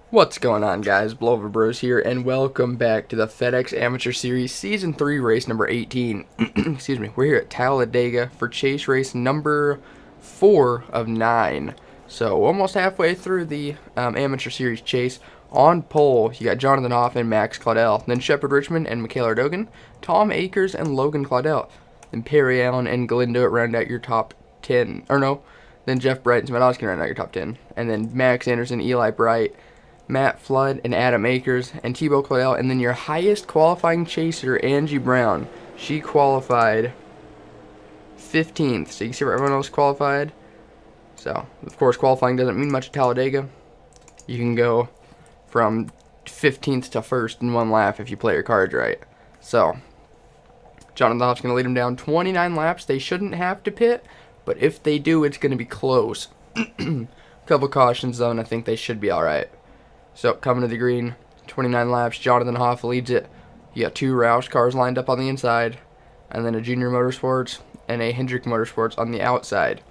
What's going on, guys? Blowover Bros here, and welcome back to the FedEx Amateur Series Season 3 race number 18. Excuse me. We're here at Talladega for chase race number 4 of 9. So, almost halfway through the Amateur Series chase. On pole, you got Jonathan Hoff and Max Claudel. Then Shepard Richmond and Michaela Dogan. Tom Akers and Logan Claudel. Then Perry Allen and Galindo round out your top 10. Or no. Then Jeff Bright and Smetoskin round out your top 10. And then Max Anderson, Eli Bright, Matt Flood, and Adam Akers, and Tebow Claudel, and then your highest qualifying chaser, Angie Brown. She qualified 15th, so you can see where everyone else qualified. So, of course, qualifying doesn't mean much at Talladega. You can go from 15th to 1st in one lap if you play your cards right. So, Jonathan Hoff's going to lead them down 29 laps. They shouldn't have to pit, but if they do, it's going to be close. Couple cautions, though, and I think they should be alright. So, coming to the green, 29 laps, Jonathan Hoff leads it. You got 2 Roush cars lined up on the inside, and then a Junior Motorsports and a Hendrick Motorsports on the outside.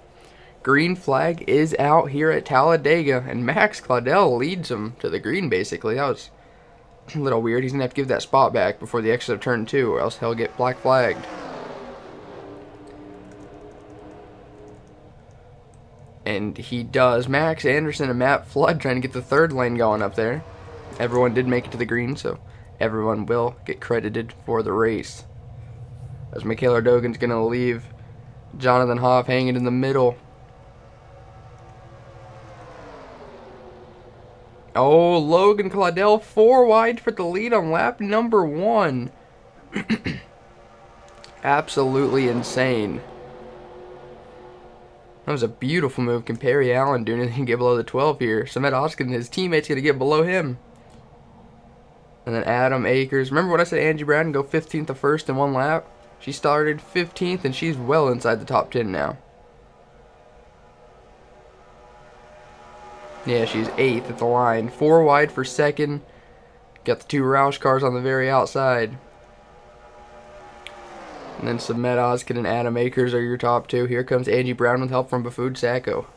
Green flag is out here at Talladega, and Max Claudel leads him to the green, basically. That was a little weird. He's going to have to give that spot back before the exit of turn 2, or else he'll get black flagged. And he does. Max Anderson and Matt Flood trying to get the third lane going up there. Everyone did make it to the green, so everyone will get credited for the race. As Michaela Dogan's going to leave Jonathan Hoff hanging in the middle. Oh, Logan Claudel 4 wide for the lead on lap number 1. Absolutely insane. That was a beautiful move. Can Perry Allen do anything to get below the 12 here? Smetoskin and his teammates going to get below him. And then Adam Akers. Remember what I said, Angie Brown can go 15th to 1st in one lap? She started 15th, and she's well inside the top 10 now. Yeah, she's 8th at the line. 4 wide for second. Got the 2 Roush cars on the very outside. And then Smetoskin and Adam Akers are your top 2. Here comes Angie Brown with help from Baffood Sacco.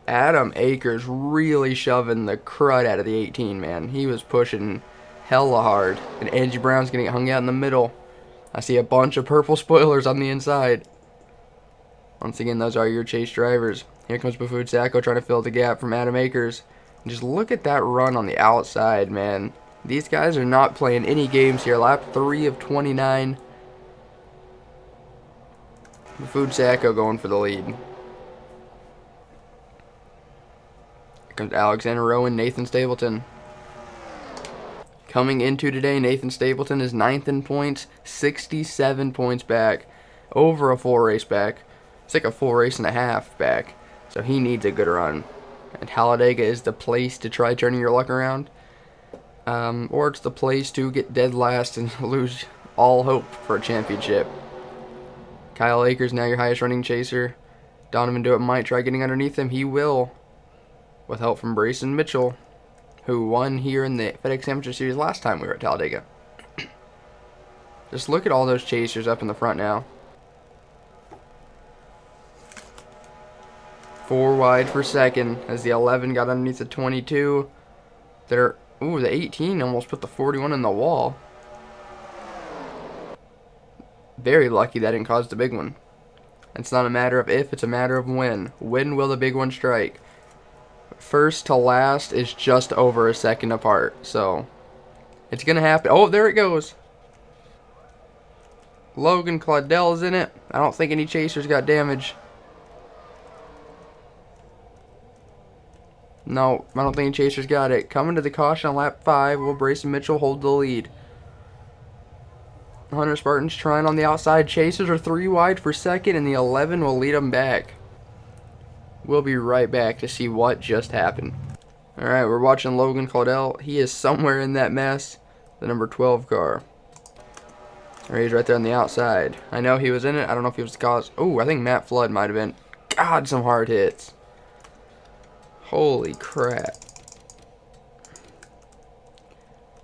Adam Akers really shoving the crud out of the 18, man. He was pushing hella hard. And Angie Brown's going to get hung out in the middle. I see a bunch of purple spoilers on the inside. Once again, those are your chase drivers. Here comes Baffood Sacco trying to fill the gap from Adam Akers. And just look at that run on the outside, man. These guys are not playing any games here. Lap 3 of 29. Baffood Sacco going for the lead. Here comes Alexander Rowan, Nathan Stapleton. Coming into today, Nathan Stapleton is 9th in points, 67 points back. Over a full race back. It's like a full race and a half back. So he needs a good run. And Talladega is the place to try turning your luck around. Or it's the place to get dead last and lose all hope for a championship. Kyle Akers now your highest running chaser. Donovan Dewitt might try getting underneath him. He will. With help from Brayson Mitchell, who won here in the FedEx Amateur Series last time we were at Talladega. Just look at all those chasers up in the front now. 4 wide for second as the 11 got underneath the 22. The 18 almost put the 41 in the wall. Very lucky that didn't cause the big one. It's not a matter of if, it's a matter of when. When will the big one strike? First to last is just over a second apart, so it's going to happen. Oh, there it goes. Logan Claudel's in it. I don't think any chasers got damage. No, I don't think any chasers got it. Coming to the caution on lap 5, will Brayson Mitchell hold the lead. Hunter Spartans trying on the outside. Chasers are 3 wide for second, and the 11 will lead them back. We'll be right back to see what just happened. Alright, we're watching Logan Claudel. He is somewhere in that mess. The number 12 car. Or he's right there on the outside. I know he was in it. I don't know if he was the cause. Oh, I think Matt Flood might have been. God, some hard hits. Holy crap.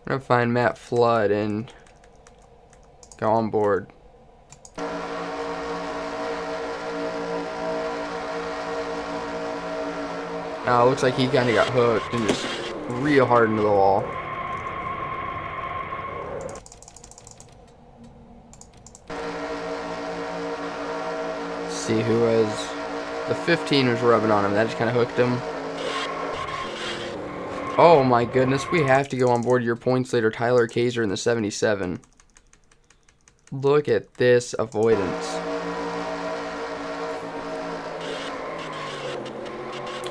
I'm going to find Matt Flood and go on board. Looks like he kind of got hooked and just real hard into the wall. Let's see who was... The 15 was rubbing on him. That just kind of hooked him. Oh my goodness, we have to go on board your points leader, Tyler Kaiser, in the 77. Look at this avoidance.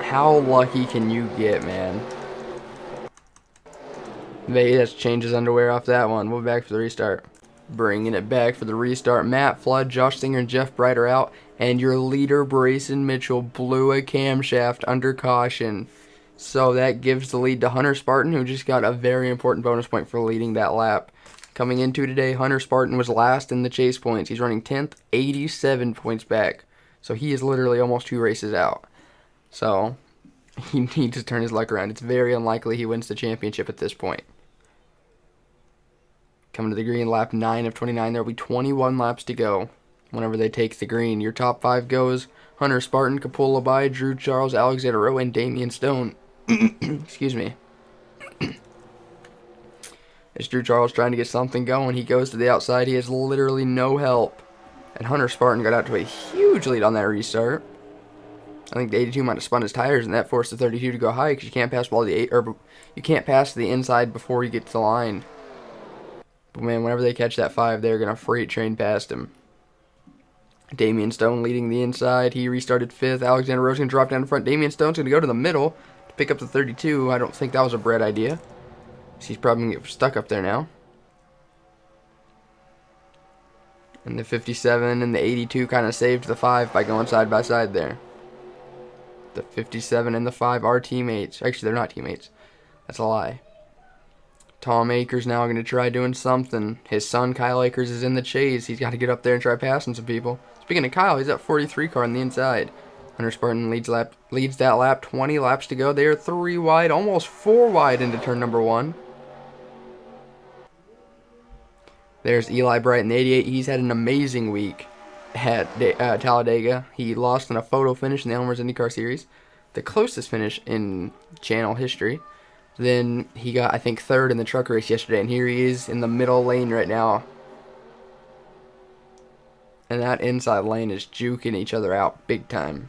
How lucky can you get, man? Vegas changed his underwear off that one. We'll be back for the restart. Bringing it back for the restart. Matt Flood, Josh Singer, and Jeff Bright are out. And your leader, Brayson Mitchell, blew a camshaft under caution. So that gives the lead to Hunter Spartan, who just got a very important bonus point for leading that lap. Coming into today, Hunter Spartan was last in the chase points. He's running 10th, 87 points back. So he is literally almost 2 races out. So he needs to turn his luck around. It's very unlikely he wins the championship at this point. Coming to the green, lap 9 of 29. There will be 21 laps to go whenever they take the green. Your top 5 goes Hunter Spartan, Kapula Bai, Drew Charles, Alexander Rowe, and Damian Stone. Excuse me. It's Drew Charles trying to get something going. He goes to the outside. He has literally no help. And Hunter Spartan got out to a huge lead on that restart. I think the 82 might have spun his tires, and that forced the 32 to go high because you can't pass below the 8, or you can't pass to the inside before you get to the line. But man, whenever they catch that 5, they're gonna freight train past him. Damian Stone leading the inside. He restarted 5th. Alexander Rose gonna drop down in front. Damian Stone's gonna go to the middle to pick up the 32. I don't think that was a Brett idea. He's probably going to get stuck up there now. And the 57 and the 82 kind of saved the 5 by going side by side there. The 57 and the 5 are teammates. Actually, they're not teammates. That's a lie. Tom Akers now going to try doing something. His son, Kyle Akers, is in the chase. He's got to get up there and try passing some people. Speaking of Kyle, he's at 43 car on the inside. Hunter Spartan leads that lap. 20 laps to go. They are 3 wide, almost 4 wide into turn number 1. There's Eli Bright in the 88. He's had an amazing week at Talladega. He lost in a photo finish in the Elmer's IndyCar Series, the closest finish in channel history. Then he got, I think, 3rd in the truck race yesterday, and here he is in the middle lane right now. And that inside lane is juking each other out big time.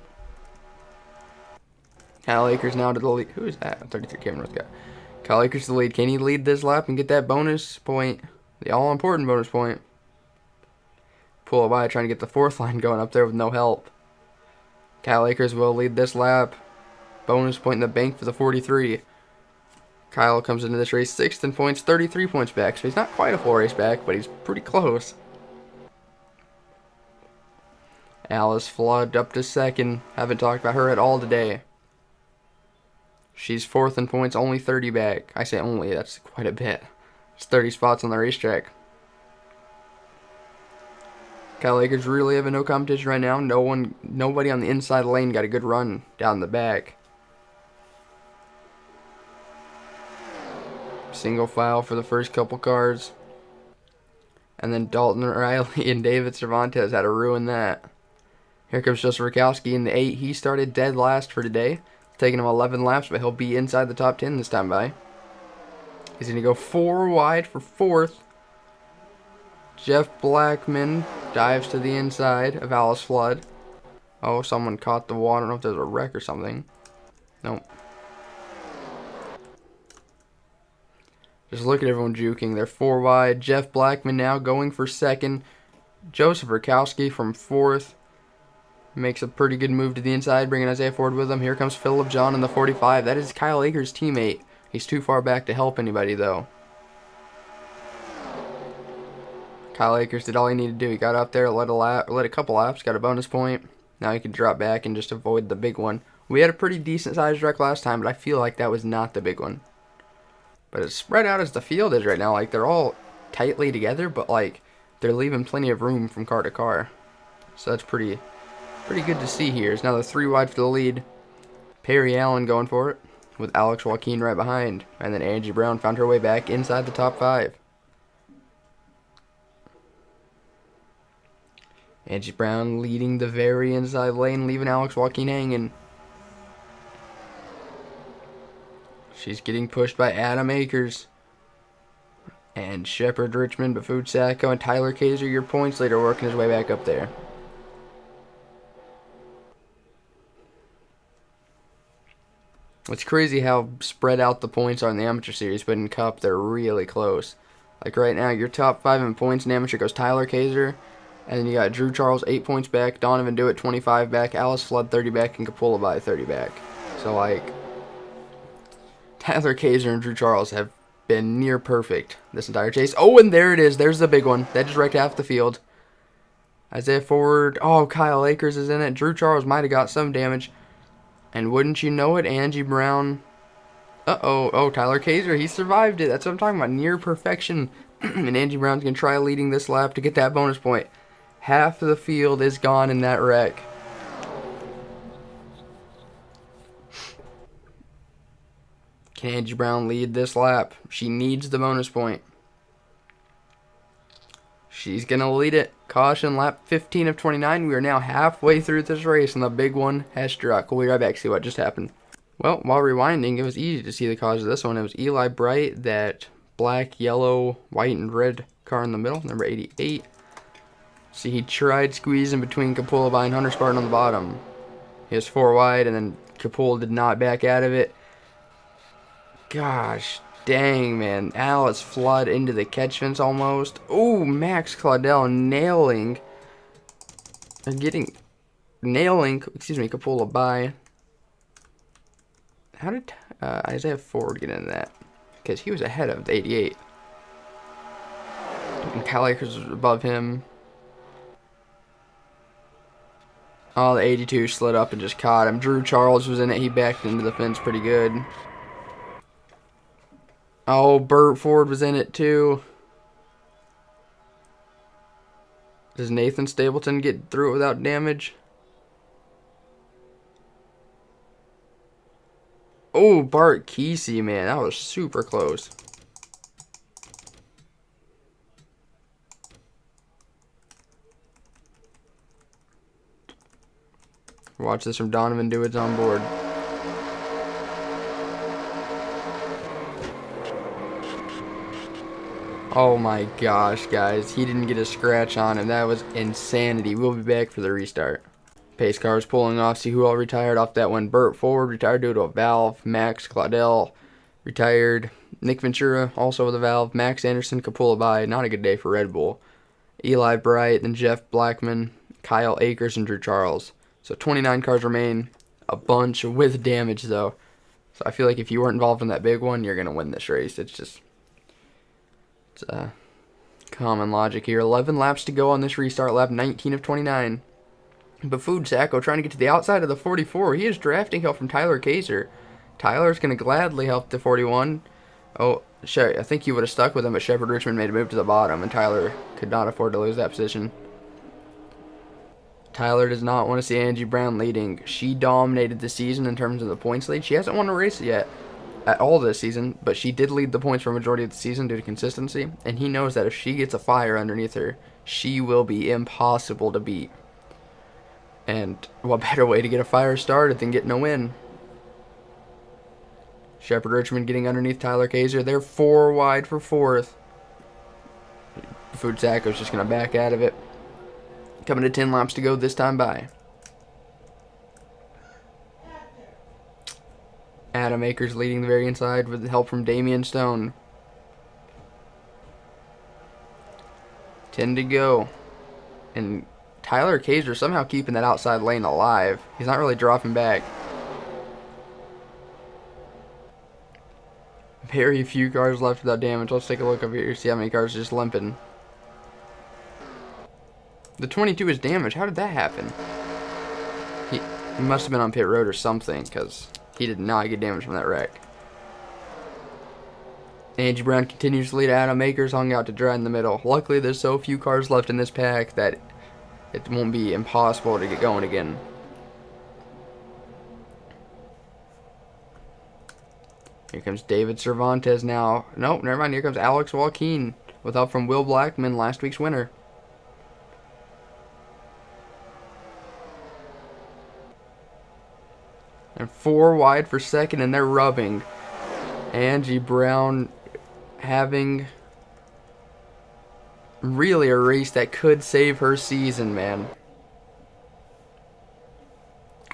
Kyle Akers now to the lead. Who is that? 33 Kevin North guy. Kyle Akers to the lead. Can he lead this lap and get that bonus point? The all-important bonus point. Pull it by, trying to get the 4th line going up there with no help. Kyle Akers will lead this lap. Bonus point in the bank for the 43. Kyle comes into this race 6th in points, 33 points back. So he's not quite a full race back, but he's pretty close. Alice Flood up to 2nd. Haven't talked about her at all today. She's 4th in points, only 30 back. I say only, that's quite a bit. It's 30 spots on the racetrack. Kyle Akers really having no competition right now. Nobody on the inside lane got a good run down the back. Single file for the first couple cars. And then Dalton Riley and David Cervantes had to ruin that. Here comes Joseph Rakowski in the 8. He started dead last for today. Taking him 11 laps, but he'll be inside the top 10 this time by. He's going to go 4 wide for 4th. Jeff Blackman dives to the inside of Alice Flood. Oh, someone caught the wall. I don't know if there's a wreck or something. Nope. Just look at everyone juking. They're 4 wide. Jeff Blackman now going for 2nd. Joseph Rakowski from 4th. Makes a pretty good move to the inside, bringing Isaiah Ford with him. Here comes Phillip John in the 45. That is Kyle Akers' teammate. He's too far back to help anybody, though. Kyle Akers did all he needed to do. He got up there, led a couple laps, got a bonus point. Now he can drop back and just avoid the big one. We had a pretty decent-sized wreck last time, but I feel like that was not the big one. But as spread out as the field is right now, like, they're all tightly together, but, like, they're leaving plenty of room from car to car. So that's pretty good to see here. It's now the 3 wide for the lead. Perry Allen going for it, with Alex Joaquin right behind. And then Angie Brown found her way back inside the top 5. Angie Brown leading the very inside lane, leaving Alex Joaquin hanging. She's getting pushed by Adam Akers and Shepard Richmond, Bafut Sacco, and Tyler Kaiser, your points leader, working his way back up there. It's crazy how spread out the points are in the amateur series, but in Cup they're really close. Like right now, your top 5 in points in amateur goes Tyler Kaiser, and then you got Drew Charles 8 points back, Donovan Dewitt 25 back, Alice Flood 30 back, and Kapulabai 30 back. So like, Tyler Kaiser and Drew Charles have been near perfect this entire chase. Oh, and there it is. There's the big one. That just wrecked half the field. Isaiah Ford. Oh, Kyle Akers is in it. Drew Charles might have got some damage. And wouldn't you know it, Angie Brown. Uh-oh. Oh, Tyler Kaiser. He survived it. That's what I'm talking about. Near perfection. And Angie Brown's going to try leading this lap to get that bonus point. Half of the field is gone in that wreck. Can Angie Brown lead this lap? She needs the bonus point. She's going to lead it. Caution, lap 15 of 29. We are now halfway through this race, and the big one has struck. We'll be right back to see what just happened. Well, while rewinding, it was easy to see the cause of this one. It was Eli Bright, that black, yellow, white, and red car in the middle, number 88. See, he tried squeezing between Kapulabai and Hunter Spartan on the bottom. He was 4 wide, and then Kapula did not back out of it. Gosh dang, man. Alice Flood into the catch fence almost. Ooh, Max Claudel nailing, Kapulabai. How did Isaiah Ford get into that? Because he was ahead of the 88. And Kyle Akers was above him. Oh, the 82 slid up and just caught him. Drew Charles was in it. He backed into the fence pretty good. Oh, Burt Ford was in it too. Does Nathan Stapleton get through it without damage? Oh, Bart Kesey, man. That was super close. Watch this from Donovan Dewitt's on board. Oh my gosh, guys. He didn't get a scratch on him. That was insanity. We'll be back for the restart. Pace cars pulling off. See who all retired off that one. Burt Ford retired due to a valve. Max Claudel retired. Nick Ventura also with a valve. Max Anderson, Kapulabai. Not a good day for Red Bull. Eli Bright, then Jeff Blackman, Kyle Akers, and Drew Charles. So 29 cars remain. A bunch with damage, though. So I feel like if you weren't involved in that big one, you're going to win this race. It's common logic here. 11 laps to go on this restart lap, 19 of 29. Bafut Sacco trying to get to the outside of the 44. He is drafting help from Tyler Kaiser. Tyler's going to gladly help the 41. Oh, I think he would have stuck with him, but Shepard Richmond made a move to the bottom, and Tyler could not afford to lose that position. Tyler does not want to see Angie Brown leading. She dominated the season in terms of the points lead. She hasn't won a race yet at all this season, but she did lead the points for a majority of the season due to consistency, and he knows that if she gets a fire underneath her, she will be impossible to beat. And what better way to get a fire started than getting a win? Shepard Richmond getting underneath Tyler Kaiser. They're 4 wide for 4th. Bafut Sacco's just going to back out of it. Coming to 10 laps to go this time by. Adam Akers leading the very inside with help from Damian Stone. 10 to go. And Tyler Kaiser somehow keeping that outside lane alive. He's not really dropping back. Very few cars left without damage. Let's take a look over here, see how many cars are just limping. The 22 is damaged. How did that happen? He must have been on pit road or something, because he did not get damage from that wreck. Angie Brown continues to lead. Adam Akers hung out to dry in the middle. Luckily, there's so few cars left in this pack that it won't be impossible to get going again. Here comes David Cervantes now. Nope, never mind. Here comes Alex Joaquin with help from Will Blackman, last week's winner. And 4 wide for second, and they're rubbing. Angie Brown having really a race that could save her season, man.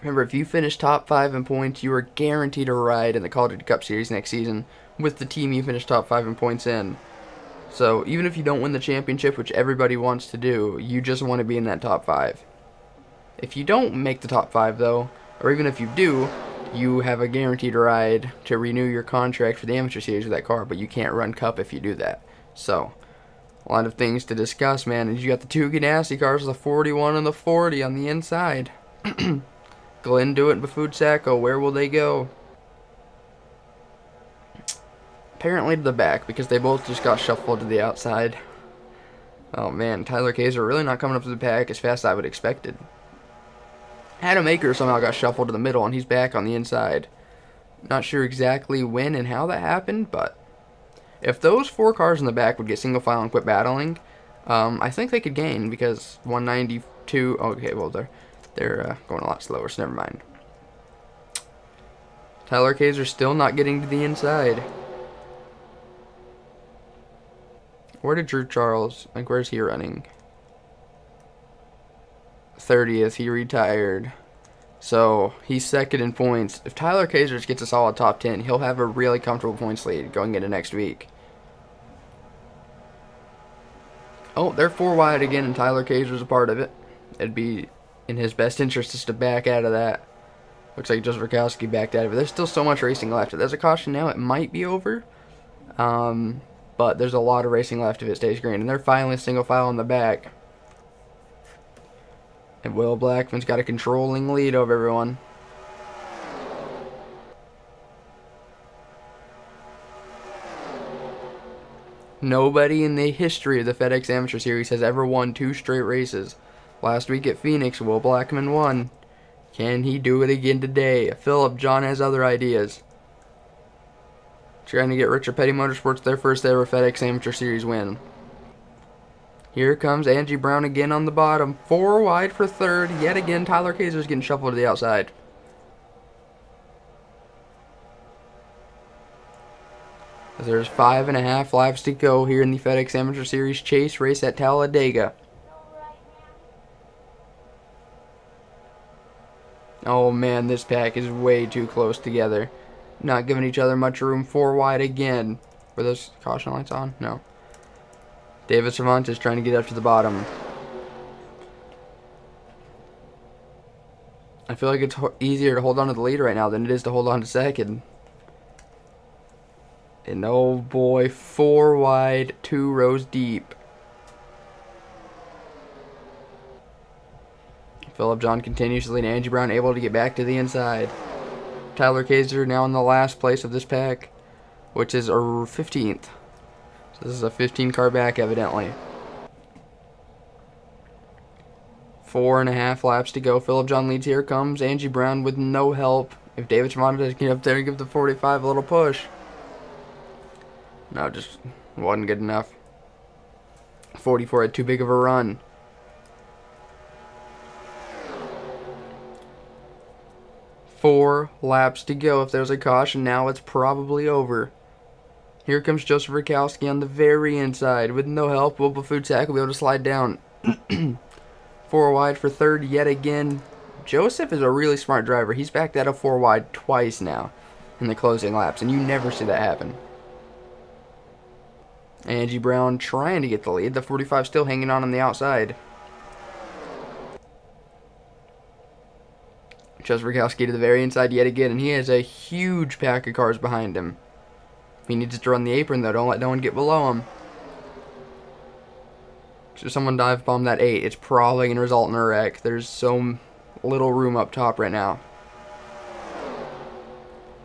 Remember, if you finish top 5 in points, you are guaranteed a ride in the Call of Duty Cup Series next season with the team you finish top 5 in points in. So even if you don't win the championship, which everybody wants to do, you just want to be in that top 5. If you don't make the top 5, though, or even if you do, you have a guaranteed ride to renew your contract for the Amateur Series with that car, but you can't run Cup if you do that. So, a lot of things to discuss, man. And you got the two Ganassi cars, the 41 and the 40 on the inside. Glenn Dewitt and Bafut Sacco, where will they go? Apparently to the back, because they both just got shuffled to the outside. Oh man, Tyler Kaiser really not coming up to the pack as fast as I would expected. Adam Aker somehow got shuffled to the middle, and he's back on the inside. Not sure exactly when and how that happened, but if those 4 cars in the back would get single file and quit battling, I think they could gain, because 192. Okay, well they're going a lot slower, so never mind. Tyler Kaiser still not getting to the inside. Where did Drew Charles, like, where's he running? 30th, he retired. So, he's second in points. If Tyler Kaiser gets a solid top 10, he'll have a really comfortable points lead going into next week. Oh, they're 4 wide again, and Tyler Kaiser's a part of it. It'd be in his best interest just to back out of that. Looks like Joseph Rakowski backed out of it. There's still so much racing left. If there's a caution now, it might be over. But there's a lot of racing left if it stays green. And they're finally single file in the back. And Will Blackman's got a controlling lead over everyone. Nobody in the history of the FedEx Amateur Series has ever won 2 straight races. Last week at Phoenix, Will Blackman won. Can he do it again today? Philip John has other ideas. Trying to get Richard Petty Motorsports their first ever FedEx Amateur Series win. Here comes Angie Brown again on the bottom. 4 wide for third. Yet again, Tyler Kaiser's getting shuffled to the outside. There's 5.5 laps to go here in the FedEx Amateur Series chase race at Talladega. Oh man, this pack is way too close together. Not giving each other much room. 4 wide again. Were those caution lights on? No. David Cervantes trying to get up to the bottom. I feel like it's easier to hold on to the lead right now than it is to hold on to second. And oh boy, 4 wide, 2 rows deep. Philip John continues to lead. Angie Brown able to get back to the inside. Tyler Kaiser now in the last place of this pack, which is 15th. So this is a 15 car back evidently. 4.5 laps to go. Philip John leads. Here comes Angie Brown with no help. If David Cervantes can get up there and give the 45 a little push. No, just wasn't good enough. 44 had too big of a run. Four laps to go. If there's a caution now, it's probably over. Here comes Joseph Rakowski on the very inside. With no help, Will Bafut Sacco will be able to slide down. 4 wide for third yet again. Joseph is a really smart driver. He's backed out of 4 wide twice now in the closing laps, and you never see that happen. Angie Brown trying to get the lead. The 45 still hanging on the outside. Joseph Rakowski to the very inside yet again, and he has a huge pack of cars behind him. He needs to run the apron, though. Don't let no one get below him. So someone dive bomb that 8. It's probably going to result in a wreck. There's so little room up top right now.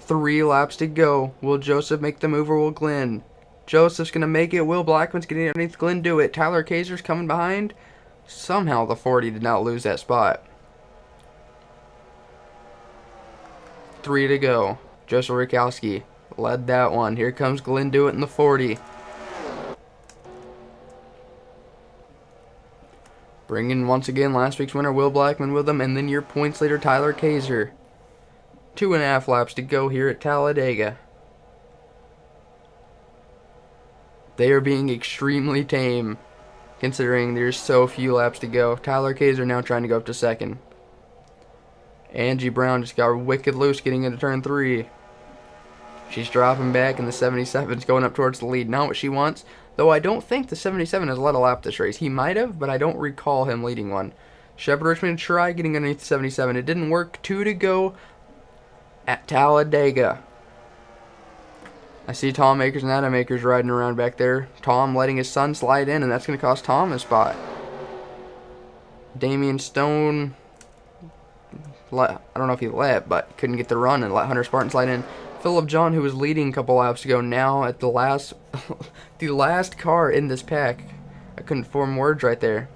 3 laps to go. Will Joseph make the move or will Glenn? Joseph's going to make it. Will Blackman's getting underneath Glenn do it. Tyler Kaiser's coming behind. Somehow the 40 did not lose that spot. 3 to go. Joseph Rakowski led that one. Here comes Glenn Dewitt in the 40. Bringing once again last week's winner Will Blackman with them, and then your points leader Tyler Kaiser. 2.5 laps to go here at Talladega. They are being extremely tame, considering there's so few laps to go. Tyler Kaiser now trying to go up to second. Angie Brown just got wicked loose getting into turn 3. She's dropping back, and the 77's going up towards the lead. Not what she wants, though I don't think the 77 has led a lap this race. He might have, but I don't recall him leading one. Shepard Richmond tried getting underneath the 77. It didn't work. 2 to go at Talladega. I see Tom Akers and Adam Akers riding around back there. Tom letting his son slide in, and that's going to cost Tom a spot. Damian Stone, I don't know if he let, but couldn't get the run and let Hunter Spartan slide in. Philip John, who was leading a couple laps ago, now at the last the last car in this pack. I couldn't form words right there.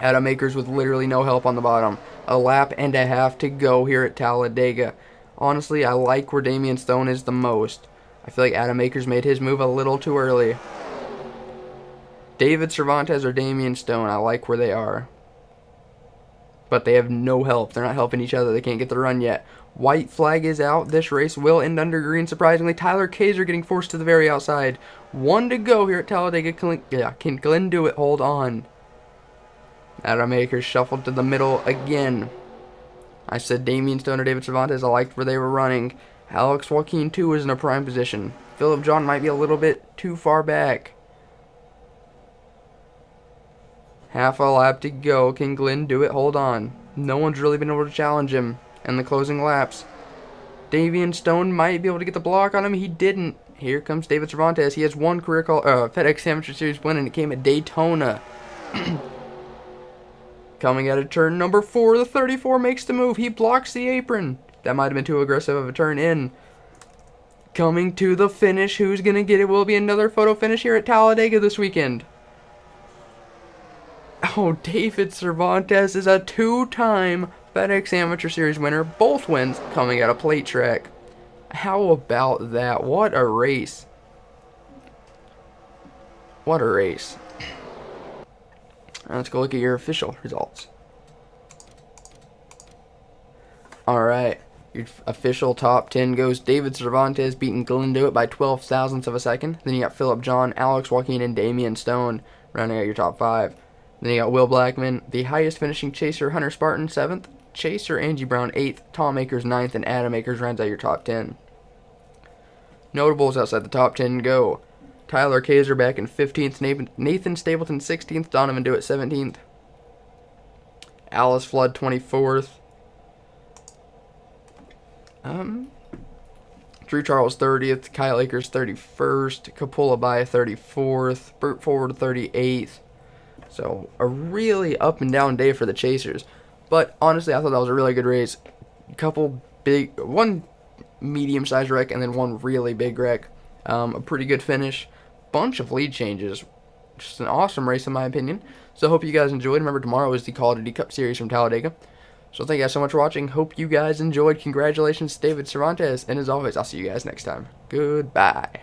Adam Akers with literally no help on the bottom. A lap and a half to go here at Talladega. Honestly, I like where Damian Stone is the most. I feel like Adam Akers made his move a little too early. David Cervantes or Damian Stone, I like where they are. But they have no help. They're not helping each other. They can't get the run yet. White flag is out. This race will end under green, surprisingly. Tyler Kaiser getting forced to the very outside. 1 to go here at Talladega. Can Glenn do it? Hold on. Adam Akers shuffled to the middle again. I said Damian Stone or David Cervantes. I liked where they were running. Alex Joaquin, too, is in a prime position. Philip John might be a little bit too far back. Half a lap to go. Can Glenn do it? Hold on. No one's really been able to challenge him in the closing laps. Damian Stone might be able to get the block on him. He didn't. Here comes David Cervantes. He has one career FedEx Amateur Series win, and it came at Daytona. Coming out of turn number 4, the 34 makes the move. He blocks the apron. That might have been too aggressive of a turn in. Coming to the finish. Who's going to get it? Will be another photo finish here at Talladega this weekend. Oh, David Cervantes is a 2-time FedEx Amateur Series winner. Both wins coming out of plate track. How about that? What a race. What a race. Let's go look at your official results. Alright. Your official top 10 goes David Cervantes beating Glenn Dewitt by 12 thousandths of a second. Then you got Philip John, Alex Joaquin, and Damian Stone rounding out your top 5. Then you got Will Blackman, the highest finishing chaser, Hunter Spartan, 7th. Chaser, Angie Brown, 8th. Tom Akers, 9th. And Adam Akers rounds out your top 10. Notables outside the top 10 go. Tyler Kaiser back in 15th. Nathan Stapleton, 16th. Donovan Dewitt, 17th. Alice Flood, 24th. Drew Charles, 30th. Kyle Akers, 31st. Kapula Bai, 34th. Burt Forward, 38th. So, a really up and down day for the Chasers. But, honestly, I thought that was a really good race. One medium-sized wreck and then one really big wreck. A pretty good finish. Bunch of lead changes. Just an awesome race, in my opinion. So, hope you guys enjoyed. Remember, tomorrow is the Call of Duty Cup Series from Talladega. So, thank you guys so much for watching. Hope you guys enjoyed. Congratulations, David Cervantes. And, as always, I'll see you guys next time. Goodbye.